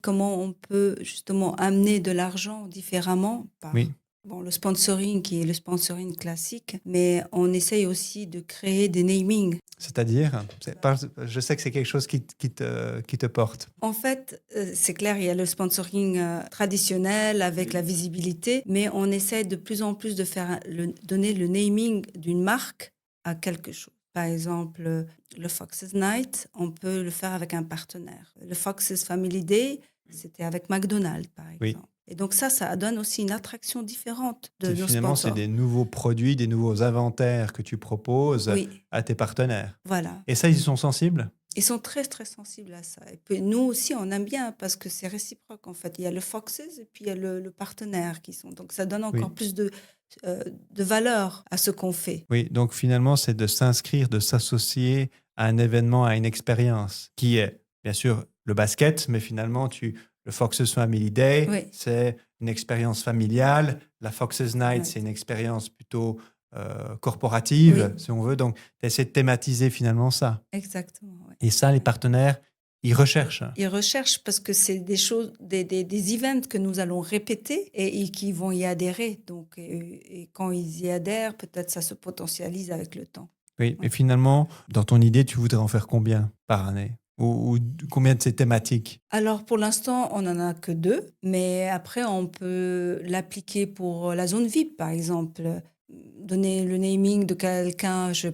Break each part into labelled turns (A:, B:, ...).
A: comment on peut justement amener de l'argent différemment
B: Oui,
A: par bon, le sponsoring qui est le sponsoring classique, mais on essaye aussi de créer des namings.
B: c'est-à-dire, je sais que c'est quelque chose qui te porte.
A: En fait, c'est clair, il y a le sponsoring, traditionnel avec la visibilité, mais on essaie de plus en plus de faire donner le naming d'une marque à quelque chose. Par exemple, le Fox's Night, on peut le faire avec un partenaire. Le Fox's Family Day, c'était avec McDonald's, par
B: Oui.
A: exemple. Et donc ça donne aussi une attraction différente de nos
B: Finalement, c'est
A: sponsors.
B: des nouveaux produits, des nouveaux inventaires que tu proposes
A: Oui,
B: à tes partenaires.
A: voilà.
B: Et ça, ils y sont sensibles?
A: Ils sont très, très sensibles à ça et puis nous aussi, on aime bien parce que c'est réciproque, en fait. Il y a le Foxes et puis il y a le partenaire qui sont donc ça donne encore
B: Oui.
A: plus de valeur à ce qu'on fait.
B: Oui, donc finalement, c'est de s'inscrire, de s'associer à un événement, à une expérience qui est bien sûr le basket, mais finalement, le Fox's Family Day,
A: Oui,
B: c'est une expérience familiale. La Fox's Night, c'est
A: ouais,
B: une expérience plutôt corporative,
A: oui,
B: si on veut. Donc, tu essaies de thématiser finalement ça.
A: exactement, ouais,
B: Et ça, les
A: ouais.
B: partenaires, ils recherchent.
A: Ils recherchent parce que c'est des choses des events que nous allons répéter et qui vont y adhérer donc et quand ils y adhèrent, peut-être ça se potentialise avec le temps.
B: Oui, mais
A: Ouais.
B: finalement, dans ton idée, tu voudrais en faire combien par année? Ou combien de ces thématiques?
A: Alors pour l'instant, on n'en a que 2, mais après on peut l'appliquer pour la zone VIP, par exemple. Donner le naming de quelqu'un, je veux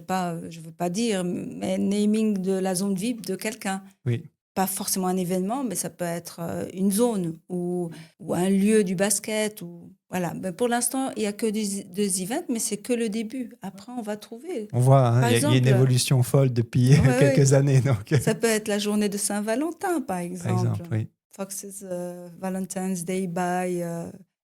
A: pas dire, mais naming de la zone VIP de quelqu'un.
B: Oui.
A: Pas forcément un événement, mais ça peut être, une zone ou un lieu du basket ou voilà. Mais pour l'instant, il y a que des events, mais c'est que le début. Après, on va trouver.
B: On voit, hein,
A: Par
B: il y a une
A: exemple,
B: évolution folle depuis
A: ouais, ouais.
B: quelques années. Donc,
A: Ça peut être la journée de Saint-Valentin, par
B: par
A: exemple.
B: exemple, oui.
A: Fox's Valentine's Day by.